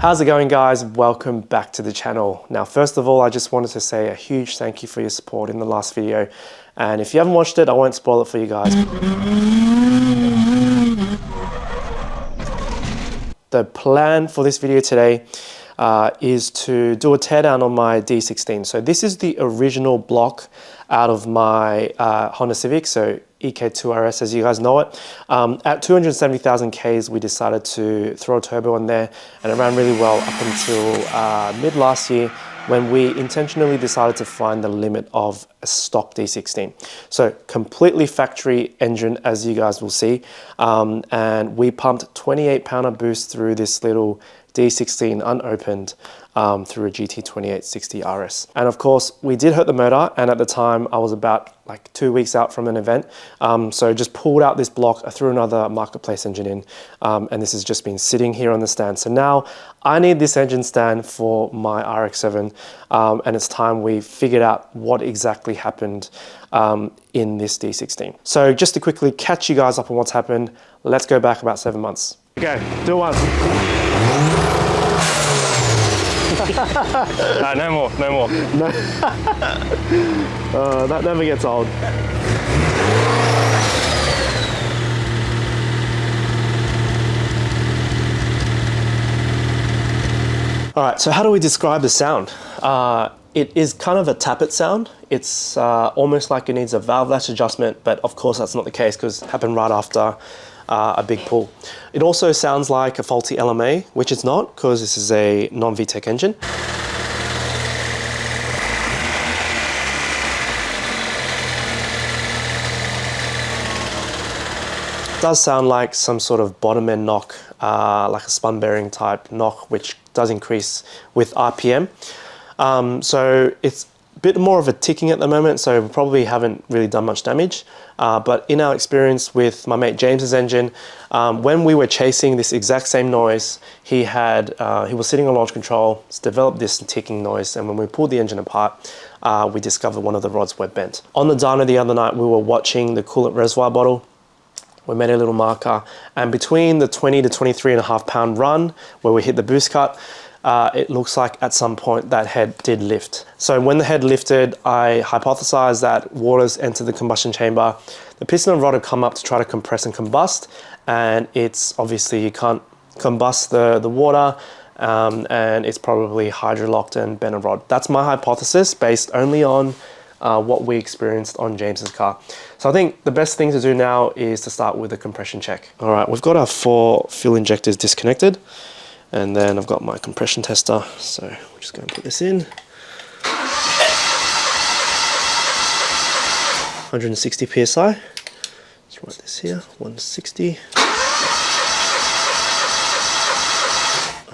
How's it going, guys? Welcome back to the channel. Now, first of all, I just wanted to say a huge thank you for your support in the last video. And if you haven't watched it, I won't spoil it for you guys. The plan for this video today is to do a teardown on my D16. So this is the original block out of my Honda Civic, so EK2RS as you guys know it. At 270,000 Ks, we decided to throw a turbo on there, and it ran really well up until mid last year when we intentionally decided to find the limit of a stock D16. So completely factory engine, as you guys will see, and we pumped 28 pounder boost through this little D16 unopened through a GT2860 RS. And of course, we did hurt the motor, and at the time I was about like 2 weeks out from an event. So just pulled out this block, I threw another marketplace engine in, and this has just been sitting here on the stand. So now I need this engine stand for my RX-7, and it's time we figured out what exactly happened in this D16. So just to quickly catch you guys up on what's happened, let's go back about 7 months. Okay, do one. No more. No. That never gets old. All right, so how do we describe the sound? It is kind of a tappet sound. It's almost like it needs a valve latch adjustment, but of course that's not the case because it happened right after a big pull. It also sounds like a faulty LMA, which it's not because this is a non-VTEC engine. It does sound like some sort of bottom end knock, like a spun bearing type knock, which does increase with RPM. So it's a bit more of a ticking at the moment, so we probably haven't really done much damage. But in our experience with my mate James's engine, when we were chasing this exact same noise, he was sitting on launch control, it's developed this ticking noise, and when we pulled the engine apart, we discovered one of the rods were bent. On the dyno the other night, we were watching the coolant reservoir bottle. We made a little marker, and between the 20 to 23.5 pound run, where we hit the boost cut, it looks like at some point that head did lift. So when the head lifted, I hypothesized that water's entered the combustion chamber. The piston and rod had come up to try to compress and combust, and it's obviously you can't combust the water, and it's probably hydrolocked and bent a rod. That's my hypothesis based only on what we experienced on James's car. So I think the best thing to do now is to start with a compression check. All right, we've got our 4 fuel injectors disconnected. And then I've got my compression tester, so we're just going to put this in. 160 PSI. Let's write this here, 160.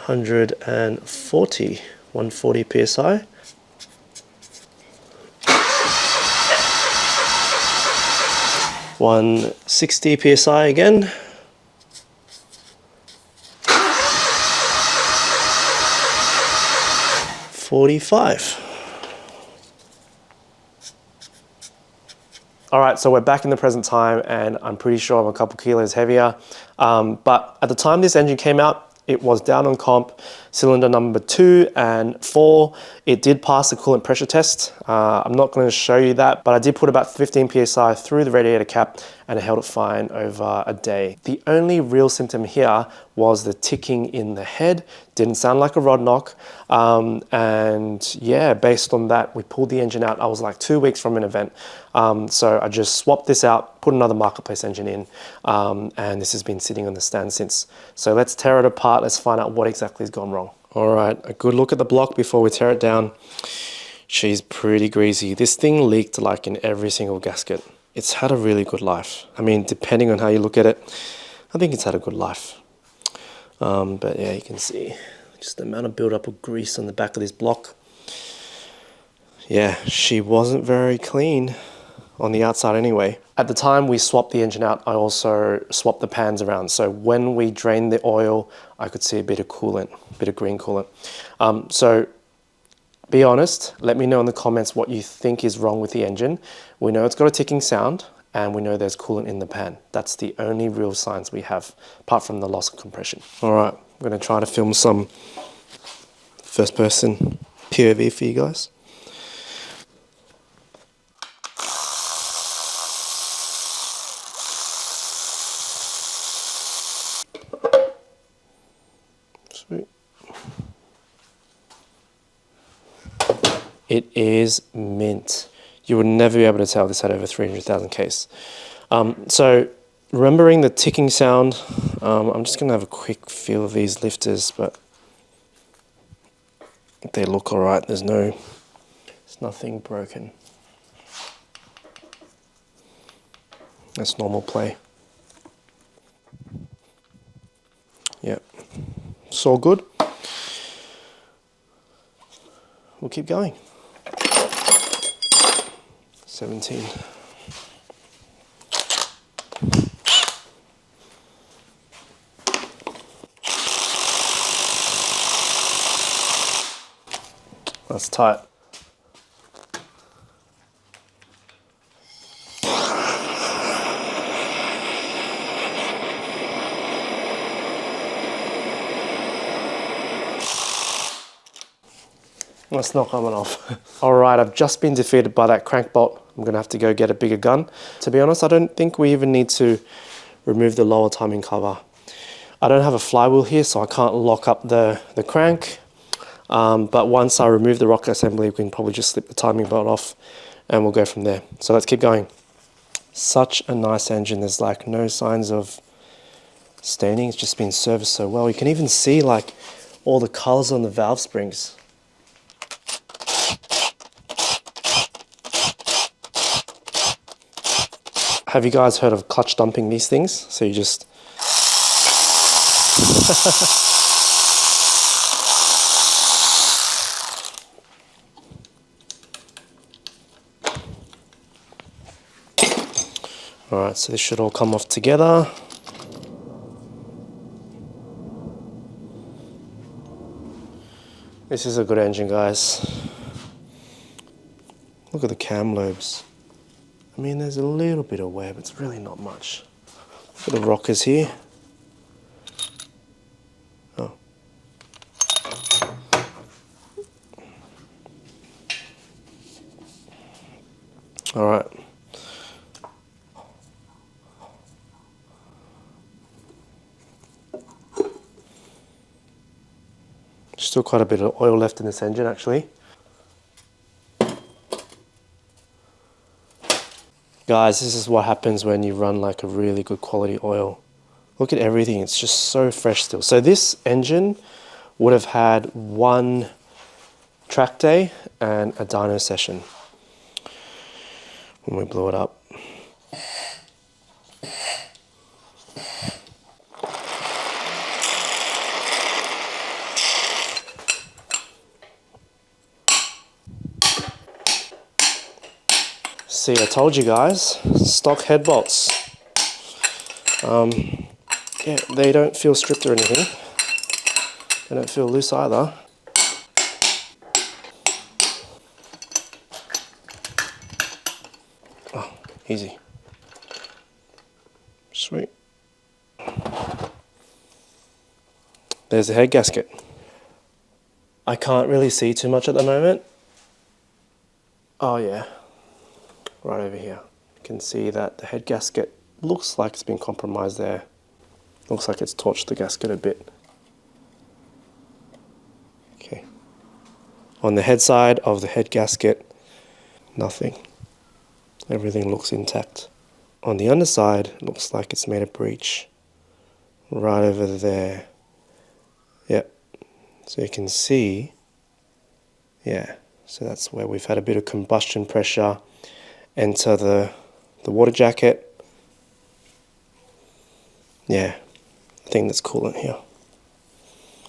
140 PSI. 160 PSI again. 45. All right, so we're back in the present time, and I'm pretty sure I'm a couple kilos heavier. But at the time this engine came out, it was down on comp, cylinder number 2 and 4. It did pass the coolant pressure test. I'm not going to show you that, but I did put about 15 PSI through the radiator cap, and it held it fine over a day. The only real symptom here was the ticking in the head. Didn't sound like a rod knock. And yeah, based on that, we pulled the engine out. I was like 2 weeks from an event. So I just swapped this out, put another marketplace engine in, and this has been sitting on the stand since. So let's tear it apart. Let's find out what exactly has gone wrong. All right, a good look at the block before we tear it down. She's pretty greasy. This thing leaked like in every single gasket. It's had a really good life. I mean, depending on how you look at it, I think it's had a good life. But yeah, you can see just the amount of buildup of grease on the back of this block. Yeah, she wasn't very clean on the outside anyway. At the time we swapped the engine out, I also swapped the pans around. So when we drained the oil, I could see a bit of coolant, a bit of green coolant. So be honest, let me know in the comments what you think is wrong with the engine. We know it's got a ticking sound, and we know there's coolant in the pan. That's the only real signs we have, apart from the loss of compression. All right, I'm gonna try to film some first person POV for you guys. Sweet. It is mint. You would never be able to tell this had over 300,000 Ks. So remembering the ticking sound, I'm just gonna have a quick feel of these lifters, but they look all right. There's nothing broken. That's normal play. Yep, it's all good. We'll keep going. 17. That's tight. That's not coming off. All right, I've just been defeated by that crank bolt. I'm gonna have to go get a bigger gun. To be honest, I don't think we even need to remove the lower timing cover. I don't have a flywheel here, so I can't lock up the crank. But once I remove the rocker assembly, we can probably just slip the timing belt off and we'll go from there. So let's keep going. Such a nice engine. There's like no signs of staining. It's just been serviced so well. You can even see like all the colors on the valve springs. Have you guys heard of clutch dumping these things? So you just... Alright, so this should all come off together. This is a good engine, guys. Look at the cam lobes. I mean, there's a little bit of wear, but it's really not much. Look at the rockers here. Oh. Alright. Still quite a bit of oil left in this engine, actually. Guys, this is what happens when you run like a really good quality oil. Look at everything, it's just so fresh still. So this engine would have had one track day and a dyno session when we blew it up. See, I told you guys, stock head bolts. Yeah, they don't feel stripped or anything. They don't feel loose either. Oh, easy. Sweet. There's the head gasket. I can't really see too much at the moment. Oh yeah. Right over here. You can see that the head gasket looks like it's been compromised there. Looks like it's torched the gasket a bit. Okay. On the head side of the head gasket, nothing. Everything looks intact. On the underside, it looks like it's made a breach. Right over there. Yep. So you can see, yeah. So that's where we've had a bit of combustion pressure enter the water jacket. Yeah, I think there's coolant here.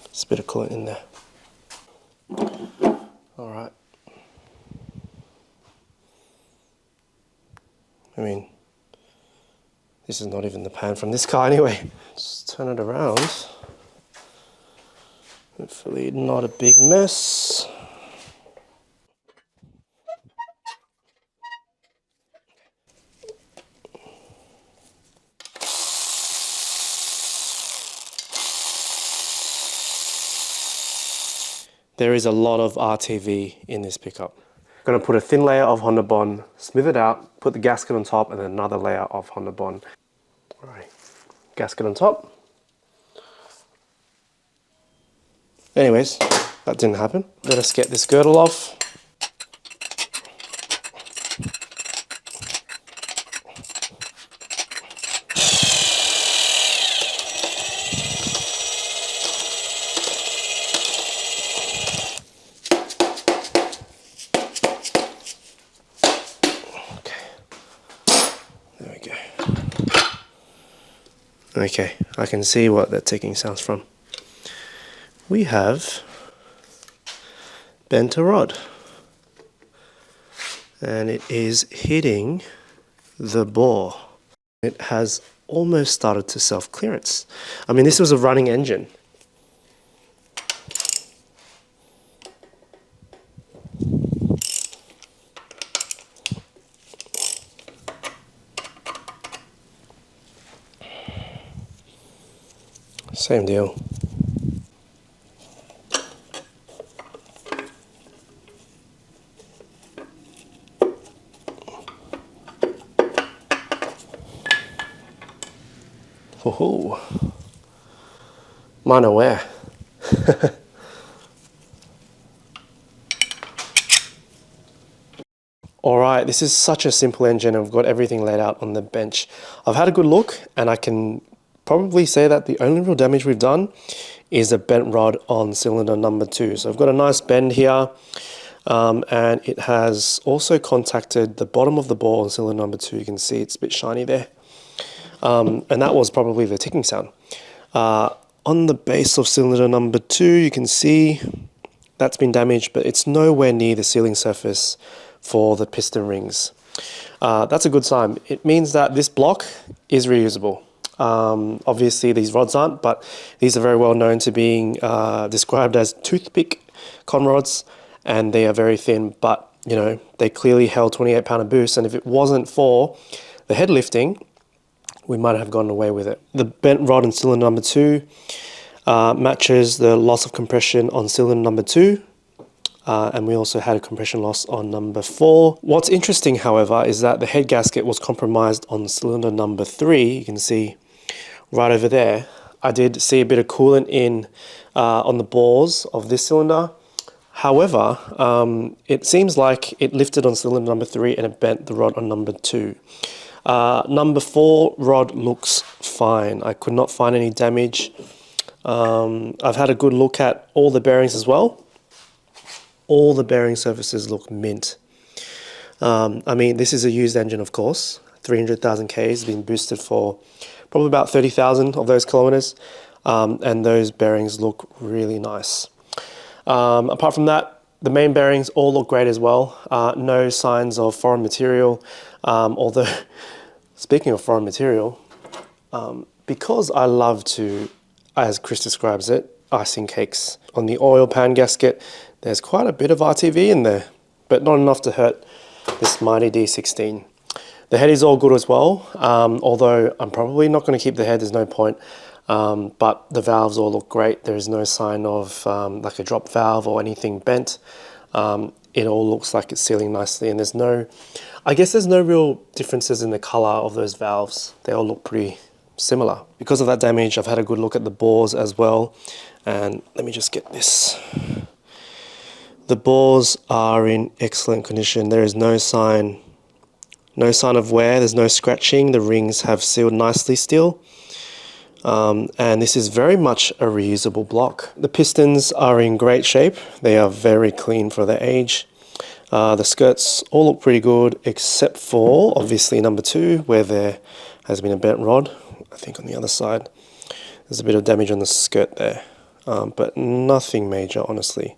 There's a bit of coolant in there. Alright. I mean, this is not even the pan from this car anyway. Just turn it around. Hopefully not a big mess. There is a lot of RTV in this pickup. I'm going to put a thin layer of Honda Bond, smooth it out, put the gasket on top, and then another layer of Honda Bond. All right, gasket on top. Anyways, that didn't happen. Let us get this girdle off. There we go. Okay, I can see what that ticking sounds from. We have bent a rod, and it is hitting the bore. It has almost started to self-clearance. I mean, this was a running engine. Same deal. Oh, mine aware. Alright, this is such a simple engine. I've got everything laid out on the bench. I've had a good look, and I can probably say that the only real damage we've done is a bent rod on cylinder number 2. So I've got a nice bend here, and it has also contacted the bottom of the bore on cylinder number 2. You can see it's a bit shiny there. And that was probably the ticking sound. On the base of cylinder number 2, you can see that's been damaged, but it's nowhere near the sealing surface for the piston rings. That's a good sign. It means that this block is reusable. Obviously these rods aren't, but these are very well known to being described as toothpick con rods, and they are very thin, but you know, they clearly held 28 pound of boost, and if it wasn't for the head lifting, we might have gone away with it. The bent rod in cylinder number 2 matches the loss of compression on cylinder number 2, and we also had a compression loss on number 4. What's interesting, however, is that the head gasket was compromised on cylinder number 3. You can see right over there. I did see a bit of coolant in on the bores of this cylinder. However, it seems like it lifted on cylinder number 3 and it bent the rod on number 2. Number 4 rod looks fine. I could not find any damage. I've had a good look at all the bearings as well. All the bearing surfaces look mint. I mean, this is a used engine, of course. 300,000 Ks, been boosted for probably about 30,000 of those kilometers. And those bearings look really nice. Apart from that, the main bearings all look great as well. No signs of foreign material. Although, speaking of foreign material, because I love to, as Chris describes it, icing cakes on the oil pan gasket, there's quite a bit of RTV in there, but not enough to hurt this mighty D16. The head is all good as well, although I'm probably not going to keep the head, there's no point. But the valves all look great. There is no sign of like a drop valve or anything bent. It all looks like it's sealing nicely, and there's no, I guess there's no real differences in the color of those valves. They all look pretty similar. Because of that damage, I've had a good look at the bores as well. And let me just get this. The bores are in excellent condition. There is no sign of wear. There's no scratching. The rings have sealed nicely still. And this is very much a reusable block. The pistons are in great shape. They are very clean for their age. The skirts all look pretty good, except for obviously number 2, where there has been a bent rod. I think on the other side there's a bit of damage on the skirt there, but nothing major, honestly.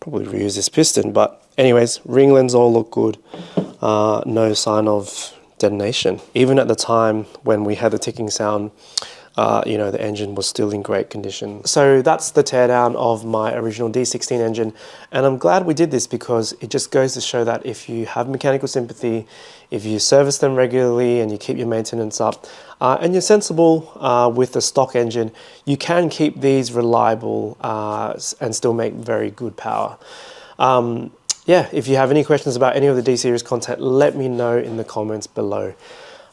Probably reuse this piston, but anyways, ring lens all look good. No sign of detonation. Even at the time when we had the ticking sound, you know, the engine was still in great condition. So that's the teardown of my original D16 engine, and I'm glad we did this because it just goes to show that if you have mechanical sympathy, if you service them regularly and you keep your maintenance up, and you're sensible with the stock engine, you can keep these reliable and still make very good power. Yeah, if you have any questions about any of the D-Series content, let me know in the comments below.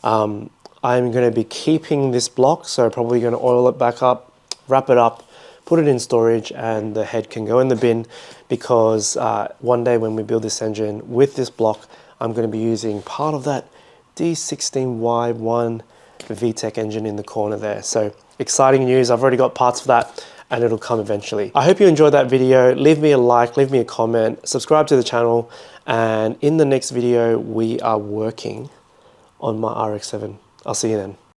I'm going to be keeping this block, so probably going to oil it back up, wrap it up, put it in storage, and the head can go in the bin because one day when we build this engine with this block, I'm going to be using part of that D16Y1 VTEC engine in the corner there. So exciting news. I've already got parts for that and it'll come eventually. I hope you enjoyed that video. Leave me a like, leave me a comment, subscribe to the channel, and in the next video we are working on my RX-7. I'll see you then.